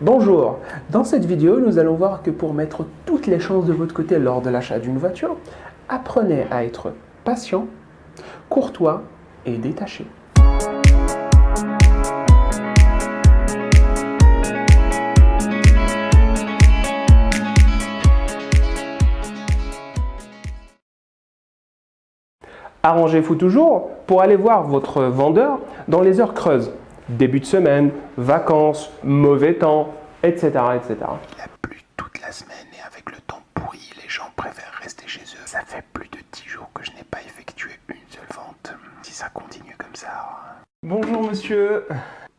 Bonjour, dans cette vidéo, nous allons voir que pour mettre toutes les chances de votre côté lors de l'achat d'une voiture, apprenez à être patient, courtois et détaché. Arrangez-vous toujours pour aller voir votre vendeur dans les heures creuses, début de semaine, vacances, mauvais temps, etc. etc. Il a plu toute la semaine et avec le temps pourri, les gens préfèrent rester chez eux. Ça fait plus de 10 jours que je n'ai pas effectué une seule vente. Si ça continue comme ça... Bonjour monsieur,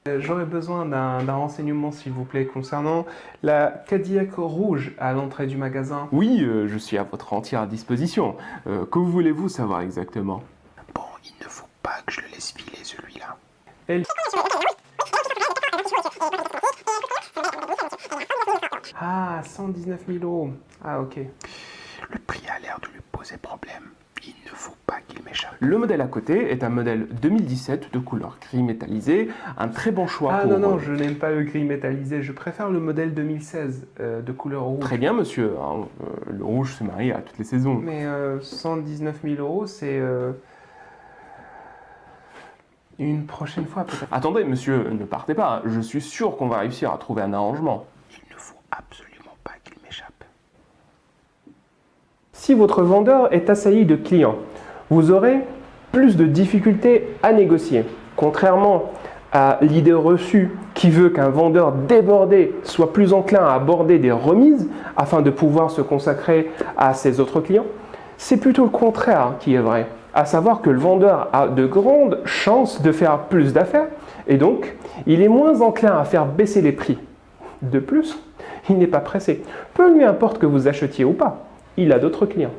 j'aurais besoin d'un renseignement s'il vous plaît concernant la Cadillac rouge à l'entrée du magasin. Oui, je suis à votre entière disposition. Que voulez-vous savoir exactement? Bon, il ne faut pas que je le laisse filer celui-là. Ah, 119 000 €. Ah, ok. Le prix a l'air de lui poser problème. Il ne faut pas qu'il m'échappe. Le modèle à côté est un modèle 2017 de couleur gris métallisé, un très bon choix Ah pour... non, je n'aime pas le gris métallisé, je préfère le modèle 2016 de couleur rouge. Très bien monsieur, hein, le rouge se marie à toutes les saisons. Mais 119 000 €, c'est... une prochaine fois peut-être. Attendez monsieur, ne partez pas, je suis sûr qu'on va réussir à trouver un arrangement. Il ne faut absolument pas qu'il m'échappe. Si votre vendeur est assailli de clients, vous aurez plus de difficultés à négocier. Contrairement à l'idée reçue qui veut qu'un vendeur débordé soit plus enclin à aborder des remises afin de pouvoir se consacrer à ses autres clients, c'est plutôt le contraire qui est vrai. À savoir que le vendeur a de grandes chances de faire plus d'affaires et donc il est moins enclin à faire baisser les prix. De plus, il n'est pas pressé. Peu lui importe que vous achetiez ou pas. Il a d'autres clients.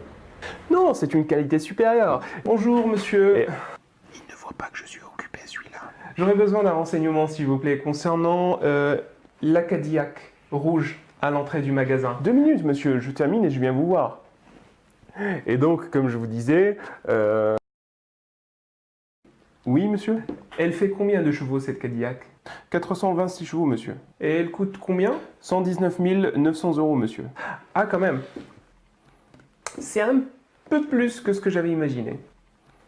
Non, c'est une qualité supérieure. Bonjour monsieur. Il ne voit pas que je suis occupé celui-là. J'aurais besoin d'un renseignement s'il vous plaît concernant la Cadillac rouge à l'entrée du magasin. 2 minutes monsieur, je termine et je viens vous voir. Et donc, comme je vous disais... Oui monsieur? Elle fait combien de chevaux cette Cadillac? 426 chevaux monsieur. Et elle coûte combien? 119 900 € monsieur. Ah quand même. C'est un peu plus que ce que j'avais imaginé.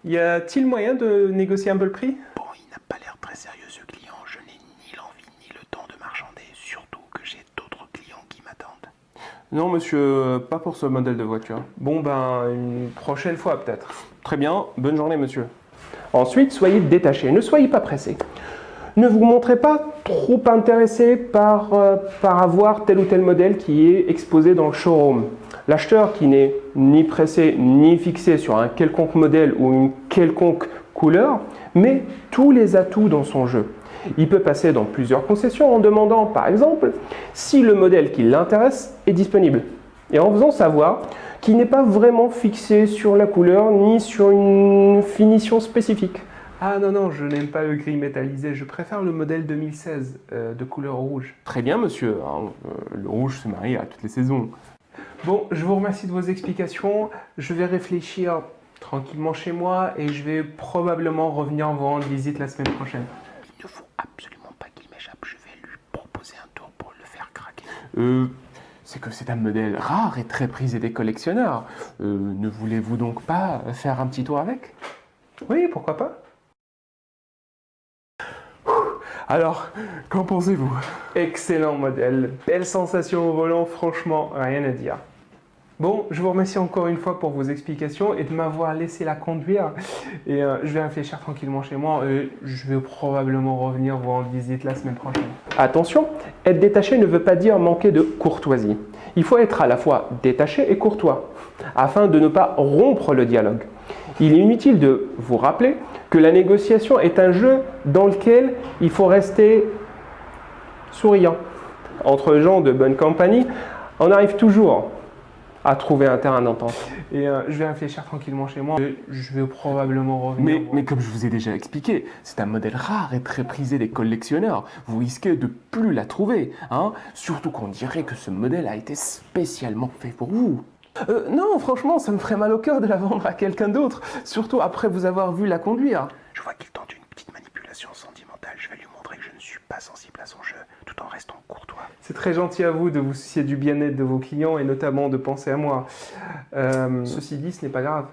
Y a-t-il moyen de négocier un peu le prix? Bon, il n'a pas l'air très sérieux ce client. Je n'ai ni l'envie ni le temps de marchander. Surtout que j'ai d'autres clients qui m'attendent. Non monsieur, pas pour ce modèle de voiture. Bon ben, une prochaine fois peut-être. Très bien, bonne journée monsieur. Ensuite, soyez détaché, ne soyez pas pressé. Ne vous montrez pas trop intéressé par avoir tel ou tel modèle qui est exposé dans le showroom. L'acheteur qui n'est ni pressé ni fixé sur un quelconque modèle ou une quelconque couleur met tous les atouts dans son jeu. Il peut passer dans plusieurs concessions en demandant par exemple si le modèle qui l'intéresse est disponible et en faisant savoir qu'il n'est pas vraiment fixé sur la couleur ni sur une finition spécifique. Ah non, je n'aime pas le gris métallisé, je préfère le modèle 2016 de couleur rouge. Très bien monsieur, hein, le rouge se marie à toutes les saisons. Bon, je vous remercie de vos explications, je vais réfléchir tranquillement chez moi et je vais probablement revenir vous rendre visite la semaine prochaine. Il ne faut absolument pas qu'il m'échappe. Je vais lui proposer un tour pour le faire craquer. C'est que c'est un modèle rare et très prisé des collectionneurs. Ne voulez-vous donc pas faire un petit tour avec? Oui, pourquoi pas? Alors, qu'en pensez-vous? Excellent modèle, belle sensation au volant, franchement, rien à dire. Bon, je vous remercie encore une fois pour vos explications et de m'avoir laissé la conduire. Et je vais réfléchir tranquillement chez moi et je vais probablement revenir vous rendre visite la semaine prochaine. Attention, être détaché ne veut pas dire manquer de courtoisie. Il faut être à la fois détaché et courtois, afin de ne pas rompre le dialogue. Il est inutile de vous rappeler que la négociation est un jeu dans lequel il faut rester souriant. Entre gens de bonne compagnie, on arrive toujours à trouver un terrain d'entente. Et je vais réfléchir tranquillement chez moi. Je vais probablement revenir. Mais comme je vous ai déjà expliqué, c'est un modèle rare et très prisé des collectionneurs. Vous risquez de plus la trouver, hein? Surtout qu'on dirait que ce modèle a été spécialement fait pour vous. Non, franchement, ça me ferait mal au cœur de la vendre à quelqu'un d'autre, surtout après vous avoir vu la conduire. Je vois qu'il tente une petite manipulation sentimentale. Je vais lui montrer que je ne suis pas sensible à son jeu, tout en restant courtois. C'est très gentil à vous de vous soucier du bien-être de vos clients et notamment de penser à moi. Ceci dit, ce n'est pas grave.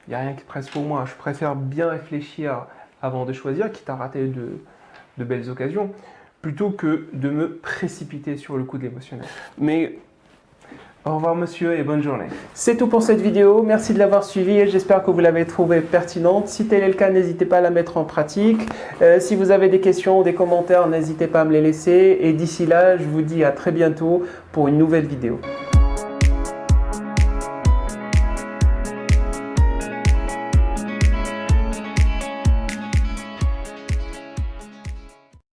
Il n'y a rien qui presse pour moi. Je préfère bien réfléchir avant de choisir, quitte à rater de belles occasions, plutôt que de me précipiter sur le coup de l'émotionnel. Mais Au revoir monsieur et bonne journée. c'est tout pour cette vidéo. Merci de l'avoir suivi et j'espère que vous l'avez trouvée pertinente. Si tel est le cas, n'hésitez pas à la mettre en pratique. Si vous avez des questions ou des commentaires, n'hésitez pas à me les laisser. Et d'ici là, je vous dis à très bientôt pour une nouvelle vidéo.